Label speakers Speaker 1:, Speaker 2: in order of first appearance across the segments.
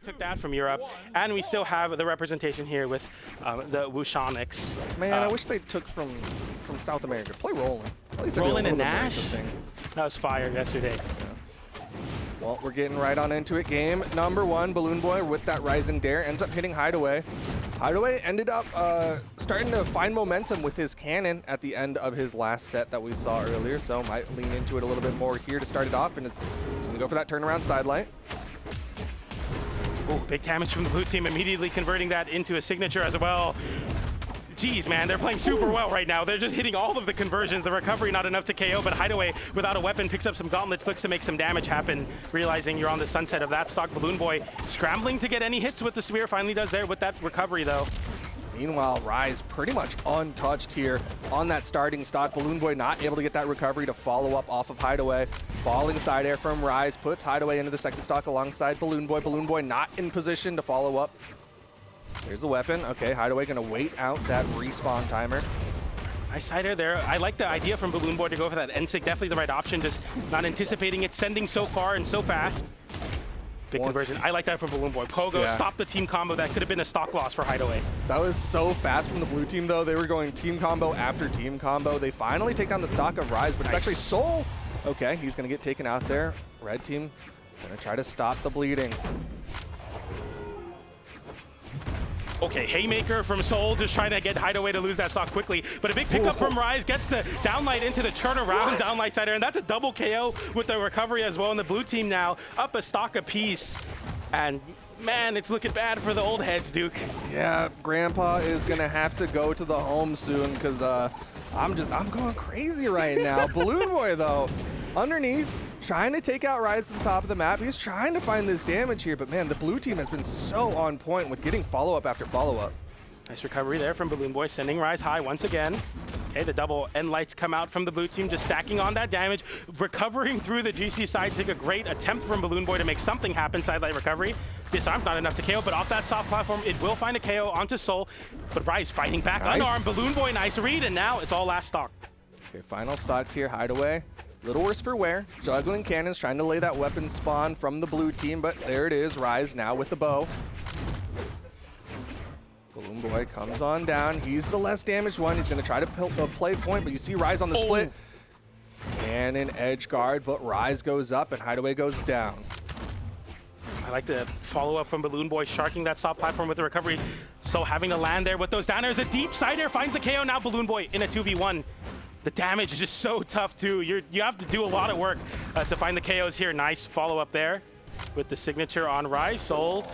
Speaker 1: took that from Europe, and we still have the representation here with the Wushonics.
Speaker 2: Man, I wish they took from South America. Play Roland. At least
Speaker 1: Roland and
Speaker 2: more
Speaker 1: Nash?
Speaker 2: interesting.
Speaker 1: That was fire yesterday.
Speaker 2: Yeah. Well, we're getting right on into it. Game number 1, BalloonBoy with that Ryze and Dare ends up hitting Hideaway. Hideaway ended up starting to find momentum with his cannon at the end of his last set that we saw earlier, so might lean into it a little bit more here to start it off, and it's going to go for that turnaround sidelight.
Speaker 1: Oh, big damage from the blue team, immediately converting that into a signature as well. Jeez, man, they're playing super well right now. They're just hitting all of the conversions. The recovery not enough to KO, but Hideaway without a weapon picks up some gauntlets, looks to make some damage happen, realizing you're on the sunset of that stock. BalloonBoy scrambling to get any hits with the spear, finally does there with that recovery though.
Speaker 2: Meanwhile, Ryze pretty much untouched here on that starting stock. BalloonBoy not able to get that recovery to follow up off of Hideaway. Falling side air from Ryze puts Hideaway into the second stock alongside BalloonBoy. BalloonBoy not in position to follow up. There's the weapon. Okay, Hideaway gonna wait out that respawn timer.
Speaker 1: Nice side air there. I like the idea from BalloonBoy to go for that NSIG. Definitely the right option, just not anticipating it, sending so far and so fast. Big conversion. I like that from BalloonBoy. Pogo stopped the team combo. That could have been a stock loss for Hideaway.
Speaker 2: That was so fast from the blue team, though. They were going team combo after team combo. They finally take down the stock of Ryze, but it's actually Soul. Okay, he's going to get taken out there. Red team going to try to stop the bleeding.
Speaker 1: Okay, Haymaker from Soul, just trying to get Hideaway to lose that stock quickly. But a big pickup from Ryze, gets the downlight into the turnaround downlight side air, and that's a double KO with the recovery as well. And the blue team now up a stock apiece. And man, it's looking bad for the old heads, Duke.
Speaker 2: Yeah, Grandpa is going to have to go to the home soon because I'm going crazy right now. BalloonBoy, though, underneath, trying to take out Ryze to the top of the map. He's trying to find this damage here, but man, the blue team has been so on point with getting follow-up after follow-up.
Speaker 1: Nice recovery there from BalloonBoy, sending Ryze high once again. Okay, the double end lights come out from the blue team, just stacking on that damage. Recovering through the GC side, take a great attempt from BalloonBoy to make something happen, sidelight recovery. Disarmed, not enough to KO, but off that soft platform, it will find a KO onto Soul. But Ryze fighting back, unarmed. BalloonBoy, nice read, and now it's all last stock.
Speaker 2: Okay, final stocks here, Hideaway. Little worse for wear. Juggling cannons, trying to lay that weapon spawn from the blue team, but there it is, Ryze now with the bow. BalloonBoy comes on down. He's the less damaged one. He's going to try to play point, but you see Ryze on the split. And an edge guard, but Ryze goes up and Hideaway goes down.
Speaker 1: I like the follow-up from BalloonBoy, sharking that soft platform with the recovery. So having to land there with those down airs. A deep side air finds the KO. Now BalloonBoy in a 2v1. The damage is just so tough, too. You have to do a lot of work to find the KOs here. Nice follow-up there with the signature on Ryze. Soul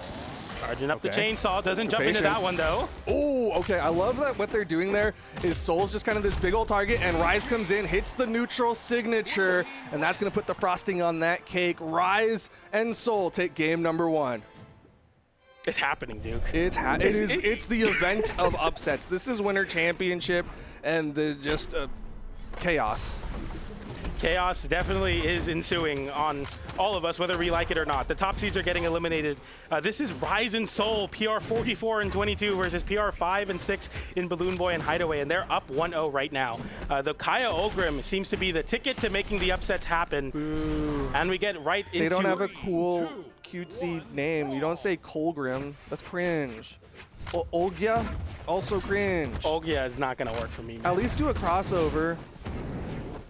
Speaker 1: charging up the chainsaw. Doesn't jump into that one, though.
Speaker 2: Oh, okay. I love that what they're doing there is Soul's just kind of this big old target, and Ryze comes in, hits the neutral signature, and that's going to put the frosting on that cake. Ryze and Soul take game number 1.
Speaker 1: It's happening, Duke.
Speaker 2: It's the event of upsets. This is Winter Championship, and just chaos.
Speaker 1: Chaos definitely is ensuing on all of us, whether we like it or not. The top seeds are getting eliminated. This is Ryze and Soul, PR 44 and 22 versus PR 5 and 6 in BalloonBoy and Hideaway, and they're up 1-0 right now. The Kaya Ogrim seems to be the ticket to making the upsets happen. Ooh. And we get right into...
Speaker 2: They don't have a cool, cutesy name. You don't say Colgrim. That's cringe. Olgia, also cringe.
Speaker 1: Olgia is not going to work for me, man.
Speaker 2: At least do a crossover.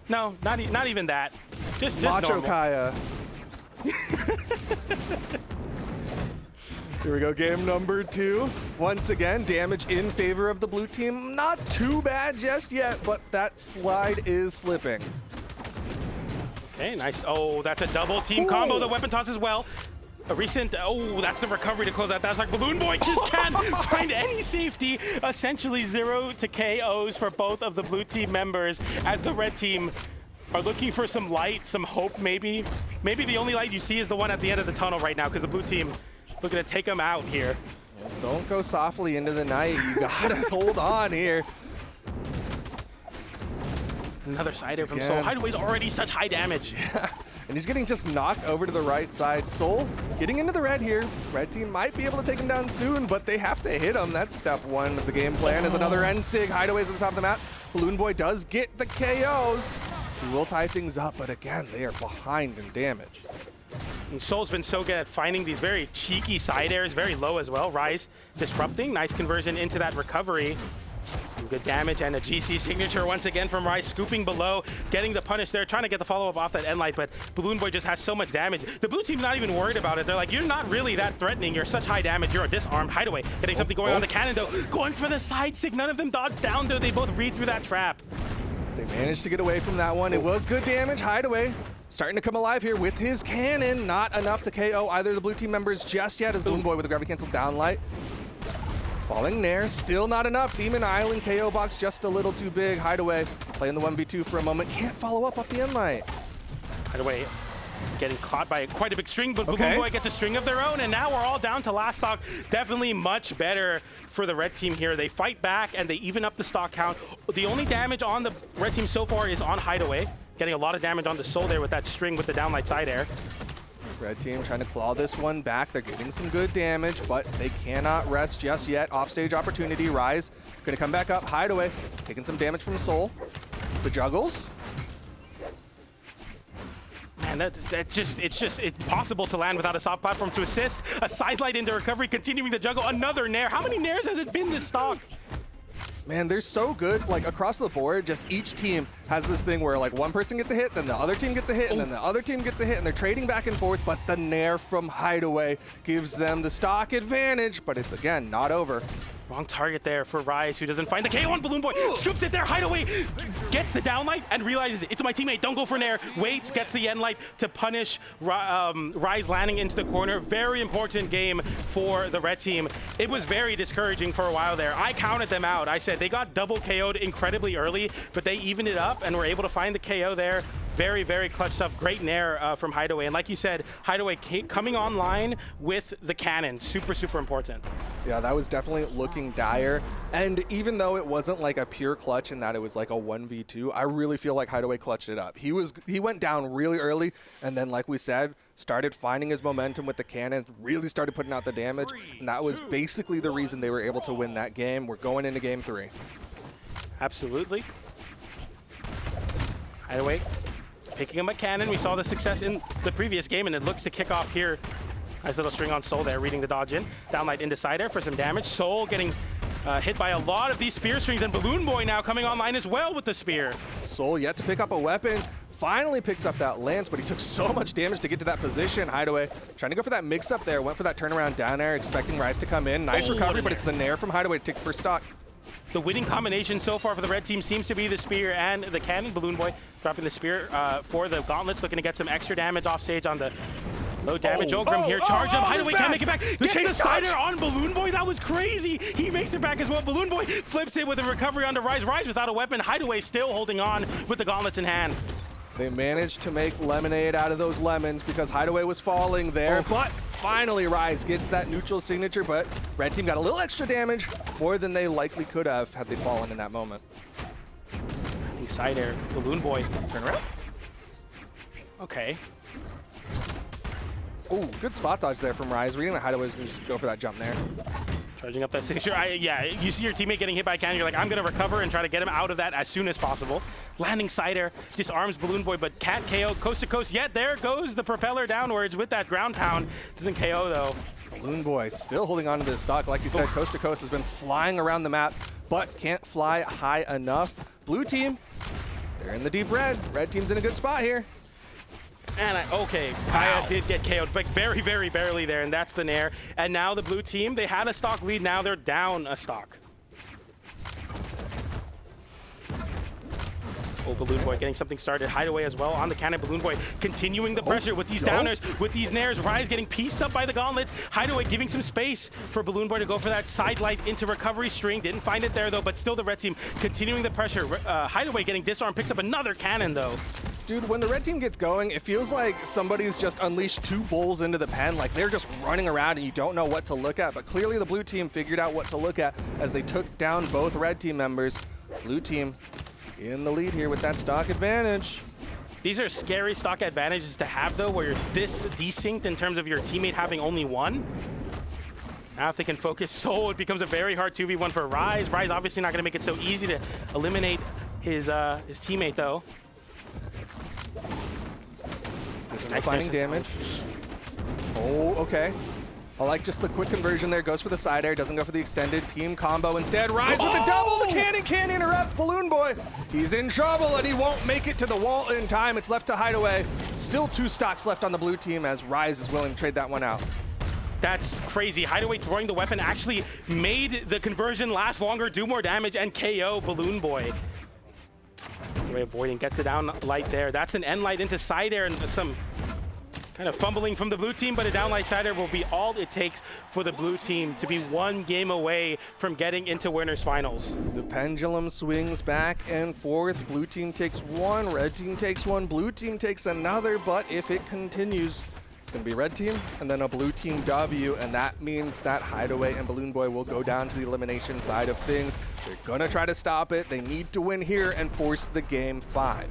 Speaker 1: No, not even that. Just
Speaker 2: Macho
Speaker 1: normal.
Speaker 2: Kaya. Here we go, game number 2. Once again, damage in favor of the blue team. Not too bad just yet, but that slide is slipping.
Speaker 1: Okay, nice. Oh, that's a double team combo. The weapon toss as well. A recent, that's the recovery to close out. That's like BalloonBoy just can't find any safety. Essentially 0 to KOs for both of the blue team members as the red team are looking for some light, some hope maybe. Maybe the only light you see is the one at the end of the tunnel right now because the blue team looking to take them out here.
Speaker 2: Don't go softly into the night. You gotta hold on here.
Speaker 1: Another side air from Soul. Hideaway's already such high damage.
Speaker 2: Yeah. And he's getting just knocked over to the right side. Soul getting into the red here. Red team might be able to take him down soon, but they have to hit him. That's step 1 of the game plan. Is another NSIG. Hideaway's at the top of the map. BalloonBoy does get the KOs. He will tie things up, but again, they are behind in damage.
Speaker 1: And Soul's been so good at finding these very cheeky side airs, very low as well. Ryze disrupting, nice conversion into that recovery. Some good damage and a GC signature once again from Ryze, scooping below, getting the punish there, trying to get the follow-up off that end light, but BalloonBoy just has so much damage. The blue team's not even worried about it. They're like, you're not really that threatening. You're such high damage. You're a disarmed. Hideaway getting something going on the cannon, though. Going for the side sig. None of them dodged down, though. They both read through that trap.
Speaker 2: They managed to get away from that one. It was good damage. Hideaway starting to come alive here with his cannon. Not enough to KO either of the blue team members just yet as BalloonBoy with a gravity cancel down light. Falling Nair, still not enough. Demon Island KO box just a little too big. Hideaway playing the 1v2 for a moment. Can't follow up off the end light.
Speaker 1: Hideaway getting caught by quite a big string, but BalloonBoy gets a string of their own, and now we're all down to last stock. Definitely much better for the red team here. They fight back, and they even up the stock count. The only damage on the red team so far is on Hideaway, getting a lot of damage on the Soul there with that string with the downlight side air.
Speaker 2: Red team trying to claw this one back. They're getting some good damage, but they cannot rest just yet. Offstage opportunity. Ryze gonna come back up. Hideaway taking some damage from Soul. The juggles.
Speaker 1: Man, it's just impossible to land without a soft platform to assist. A sidelight into recovery, continuing the juggle. Another Nair. How many Nairs has it been this stock?
Speaker 2: Man, they're so good, like across the board. Just each team has this thing where like one person gets a hit, then the other team gets a hit, and then the other team gets a hit, and they're trading back and forth, but the Nair from Hideaway gives them the stock advantage, but it's again not over.
Speaker 1: Wrong target there for Ryze, who doesn't find the K1. BalloonBoy scoops it there. Hideaway gets the downlight and realizes it's my teammate. Don't go for Nair. Waits, gets the end light to punish Ryze landing into the corner. Very important game for the red team. It was very discouraging for a while there. I counted them out. I said they got double KO'd incredibly early, but they evened it up and were able to find the KO there. Very, very clutch stuff. Great Nair from Hideaway. And like you said, Hideaway coming online with the cannon. Super, super important.
Speaker 2: Yeah, that was definitely looking dire. And even though it wasn't like a pure clutch in that it was like a 1v2, I really feel like Hideaway clutched it up. He went down really early, and then like we said, started finding his momentum with the cannon, really started putting out the damage, and that was basically the reason they were able to win that game. We're going into game 3.
Speaker 1: Absolutely. Hideaway picking up a cannon. We saw the success in the previous game, and it looks to kick off here. Nice little string on Soul there, reading the dodge in. Downlight into side air for some damage. Soul getting hit by a lot of these spear strings, and BalloonBoy now coming online as well with the spear.
Speaker 2: Soul yet to pick up a weapon. Finally picks up that lance, but he took so much damage to get to that position. Hideaway trying to go for that mix-up there. Went for that turnaround down air, expecting Ryze to come in. Nice recovery, but it's the Nair from Hideaway to take the first stock.
Speaker 1: The winning combination so far for the red team seems to be the spear and the cannon. BalloonBoy dropping the spear for the gauntlets, looking to get some extra damage off stage on the low damage. Ogrim here, charge up. Hideaway can't make it back. Gets the cider on BalloonBoy. That was crazy. He makes it back as well. BalloonBoy flips it with a recovery onto Ryze. Ryze without a weapon. Hideaway still holding on with the gauntlets in hand.
Speaker 2: They managed to make lemonade out of those lemons because Hideaway was falling there, but finally Ryze gets that neutral signature, but red team got a little extra damage, more than they likely could have had they fallen in that moment.
Speaker 1: Side air, BalloonBoy.
Speaker 2: Turn around.
Speaker 1: Okay.
Speaker 2: Oh, good spot dodge there from Ryze. Reading that Hideaway was going to just go for that jump there.
Speaker 1: Charging up that signature. Yeah, you see your teammate getting hit by a cannon, you're like, I'm going to recover and try to get him out of that as soon as possible. Landing side air, disarms BalloonBoy, but can't KO coast to coast yet. There goes the propeller downwards with that ground pound. Doesn't KO though.
Speaker 2: BalloonBoy still holding on to this stock. Like you said, coast to coast has been flying around the map, but can't fly high enough. Blue team, they're in the deep red. Red team's in a good spot here.
Speaker 1: And okay, Kaya did get KO'd, but very, very barely there, and that's the Nair. And now the blue team, they had a stock lead, now they're down a stock. Oh, BalloonBoy getting something started. Hideaway as well on the cannon. BalloonBoy continuing the pressure with these downers, with these Nairs. Ryze getting pieced up by the gauntlets. Hideaway giving some space for BalloonBoy to go for that side light into recovery string. Didn't find it there though, but still the red team continuing the pressure. Hideaway getting disarmed, picks up another cannon though.
Speaker 2: Dude, when the red team gets going, it feels like somebody's just unleashed 2 bulls into the pen. Like they're just running around and you don't know what to look at. But clearly the blue team figured out what to look at as they took down both red team members. Blue team in the lead here with that stock advantage.
Speaker 1: These are scary stock advantages to have though, where you're this desynced in terms of your teammate having only one. Now if they can focus Soul, it becomes a very hard 2v1 for Ryze. Ryze obviously not going to make it so easy to eliminate his teammate though.
Speaker 2: Nice finding damage. Oh, okay. I like just the quick conversion there. Goes for the side air, doesn't go for the extended team combo. Instead, Ryze with the double. The cannon can't interrupt BalloonBoy. He's in trouble, and he won't make it to the wall in time. It's left to Hideaway. Still 2 stocks left on the blue team as Ryze is willing to trade that one out.
Speaker 1: That's crazy. Hideaway throwing the weapon actually made the conversion last longer, do more damage, and KO BalloonBoy. Hideaway avoiding, gets the down light there. That's an end light into side air and some kind of fumbling from the blue team, but a down light side air will be all it takes for the blue team to be 1 game away from getting into winners finals.
Speaker 2: The pendulum swings back and forth. Blue team takes 1, red team takes 1, blue team takes another, but if it continues, it's going to be a red team and then a blue team W, and that means that Hideaway and BalloonBoy will go down to the elimination side of things. They're going to try to stop it. They need to win here and force the game 5.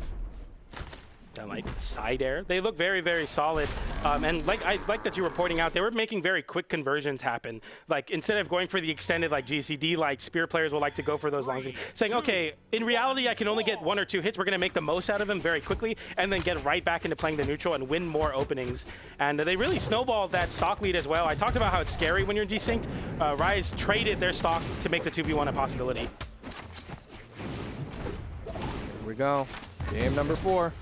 Speaker 1: Down like side air. They look very, very solid. And I like that you were pointing out, they were making very quick conversions happen. Like instead of going for the extended like GCD, like Spear players will like to go for those longs. Saying, okay, in reality, I can only get 1 or 2 hits. We're going to make the most out of them very quickly and then get right back into playing the neutral and win more openings. And they really snowballed that stock lead as well. I talked about how it's scary when you're desynced. Ryze traded their stock to make the 2v1 a possibility.
Speaker 2: Here we go. Game number 4.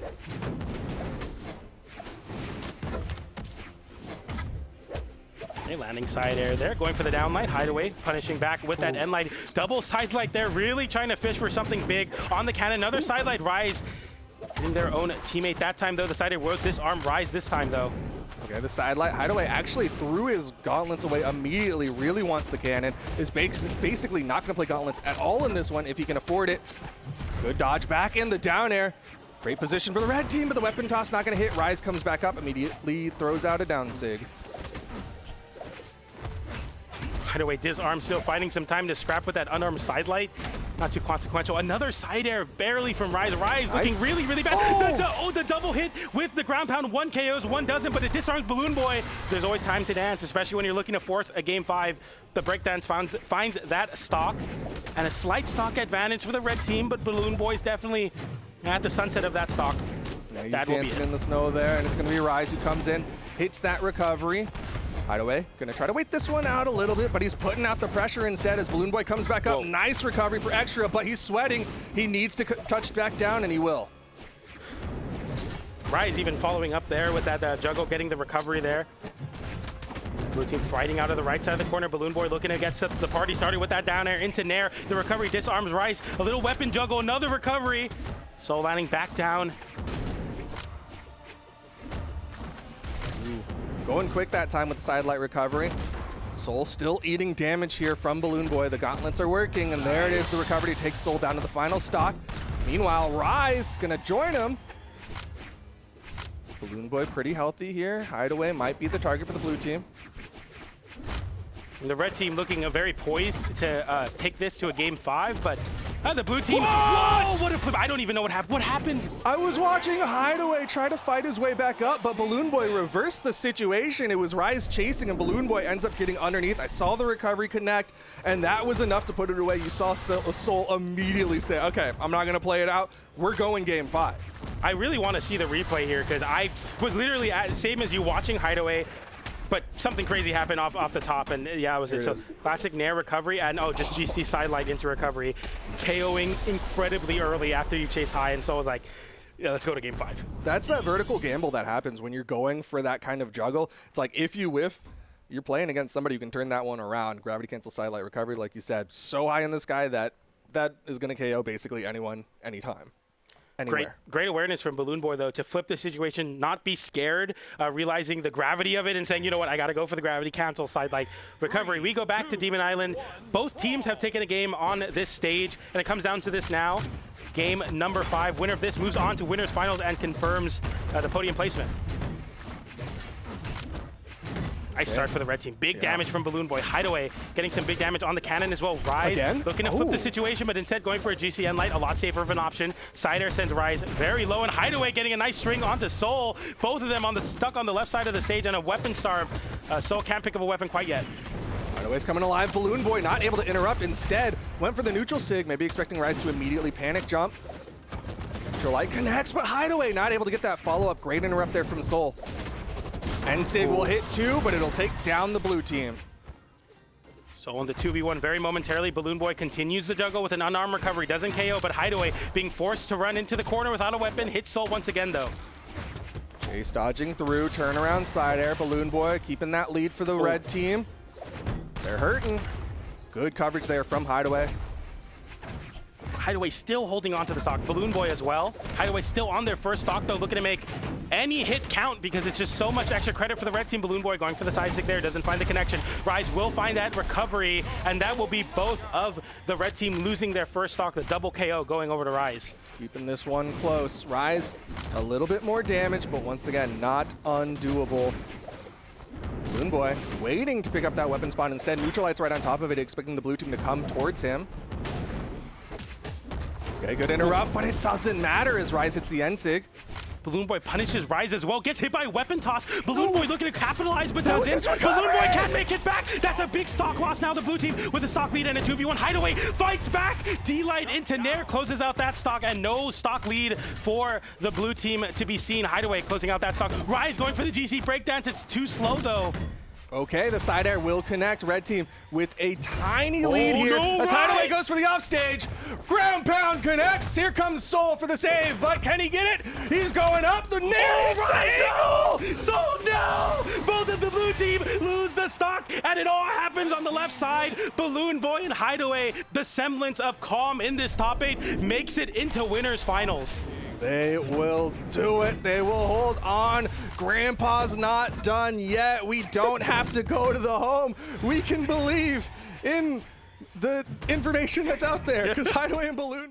Speaker 1: Okay, landing side air there, going for the down light. Hideaway punishing back with that end light. Double side light there, really trying to fish for something big on the cannon. Another side light. Ryze hitting their own teammate that time though. The side air will disarm Ryze this time though.
Speaker 2: Okay, the side light. Hideaway actually threw his gauntlets away immediately, really wants the cannon. Is basically not going to play gauntlets at all in this one if he can afford it. Good dodge back in the down air. Great position for the red team, but the weapon toss not going to hit. Ryze comes back up, immediately throws out a down sig.
Speaker 1: Hideaway disarm, still finding some time to scrap with that unarmed side light. Not too consequential. Another side air barely from Ryze. Ryze looking really, really bad. The double hit with the ground pound. 1 KOs, 1 doesn't, but it disarms BalloonBoy. There's always time to dance, especially when you're looking to force a game 5. The breakdance finds that stock and a slight stock advantage for the red team, but BalloonBoy's definitely at the sunset of that stock.
Speaker 2: Yeah, he's dancing in the snow there, and it's going to be Ryze who comes in, hits that recovery. Hideaway gonna try to wait this one out a little bit, but he's putting out the pressure instead as BalloonBoy comes back up. Whoa. Nice recovery for extra, but he's sweating. He needs to touch back down, and he will.
Speaker 1: Ryze even following up there with that juggle, getting the recovery there. Blue team fighting out of the right side of the corner. BalloonBoy looking to get the party started with that down air into Nair. The recovery disarms Ryze. A little weapon juggle, another recovery. Soul landing back down.
Speaker 2: Going quick that time with the side light recovery. Soul still eating damage here from BalloonBoy. The gauntlets are working, and there it is. The recovery takes Soul down to the final stock. Meanwhile, Ryze gonna join him. BalloonBoy pretty healthy here. Hideaway might be the target for the blue team.
Speaker 1: And the red team looking very poised to take this to a game 5, but the blue team.
Speaker 2: What?
Speaker 1: What a flip! I don't even know what happened. What happened?
Speaker 2: I was watching Hideaway try to fight his way back up, but BalloonBoy reversed the situation. It was Ryze chasing, and BalloonBoy ends up getting underneath. I saw the recovery connect, and that was enough to put it away. You saw Soul immediately say, okay, I'm not going to play it out. We're going game 5.
Speaker 1: I really want to see the replay here because I was literally same as you watching Hideaway. But something crazy happened off the top, and yeah, it was it. So classic Nair recovery, and just GC sidelight into recovery, KOing incredibly early after you chase high, and so I was like, yeah, let's go to game 5.
Speaker 2: That's that vertical gamble that happens when you're going for that kind of juggle. It's like if you whiff, you're playing against somebody who can turn that one around. Gravity cancel sidelight recovery, like you said, so high in the sky that is going to KO basically anyone, anytime.
Speaker 1: Great awareness from BalloonBoy, though, to flip the situation, not be scared, realizing the gravity of it and saying, you know what, I got to go for the gravity cancel side like recovery. We go back to Demon Island. Both teams have taken a game on this stage, and it comes down to this now. Game number 5. Winner of this moves on to winners finals and confirms the podium placement. Nice start for the red team. Big damage from BalloonBoy. Hideaway getting some big damage on the cannon as well. Ryze looking to flip the situation, but instead going for a GCN light, a lot safer of an option. Side air sends Ryze very low, and Hideaway getting a nice string onto Soul. Both of them stuck on the left side of the stage on a weapon starve. Soul can't pick up a weapon quite yet.
Speaker 2: Hideaway's coming alive. BalloonBoy not able to interrupt. Instead, went for the neutral sig, maybe expecting Ryze to immediately panic jump. Neutral light connects, but Hideaway not able to get that follow-up. Great interrupt there from Soul. NSIG will hit 2, but it'll take down the blue team.
Speaker 1: So on the 2v1 very momentarily, BalloonBoy continues the juggle with an unarmed recovery. Doesn't KO, but Hideaway being forced to run into the corner without a weapon. Hits Soul once again, though.
Speaker 2: Chase dodging through, turnaround side air. BalloonBoy keeping that lead for the red team. They're hurting. Good coverage there from Hideaway.
Speaker 1: Hideaway still holding on to the stock. BalloonBoy as well. Hideaway still on their first stock, though, looking to make any hit count because it's just so much extra credit for the red team. BalloonBoy going for the side stick there, doesn't find the connection. Ryze will find that recovery, and that will be both of the red team losing their first stock, the double KO going over to Ryze.
Speaker 2: Keeping this one close. Ryze, a little bit more damage, but once again, not undoable. BalloonBoy waiting to pick up that weapon spot. Instead, Neutralite's right on top of it, expecting the blue team to come towards him. Okay, good interrupt, but it doesn't matter as Ryze hits the NSIG.
Speaker 1: BalloonBoy punishes Ryze as well, gets hit by a weapon toss. BalloonBoy looking to capitalize, but doesn't. BalloonBoy can't make it back. That's a big stock loss now. The blue team with a stock lead and a 2v1. Hideaway fights back. D-Light into Nair closes out that stock, and no stock lead for the blue team to be seen. Hideaway closing out that stock. Ryze going for the GC breakdance. It's too slow, though.
Speaker 2: Okay, the side air will connect. Red team with a tiny lead here.
Speaker 1: No,
Speaker 2: as Hideaway
Speaker 1: Ryze
Speaker 2: goes for the offstage. Ground pound connects. Here comes Soul for the save, but can he get it? He's going up. The Nair hits the eagle.
Speaker 1: So no! Both of the blue team lose the stock, and it all happens on the left side. BalloonBoy and Hideaway, the semblance of calm in this top 8, makes it into winners finals.
Speaker 2: They will do it. They will hold on. Grandpa's not done yet. We don't have to go to the home. We can believe in the information that's out there because Hideaway and Balloon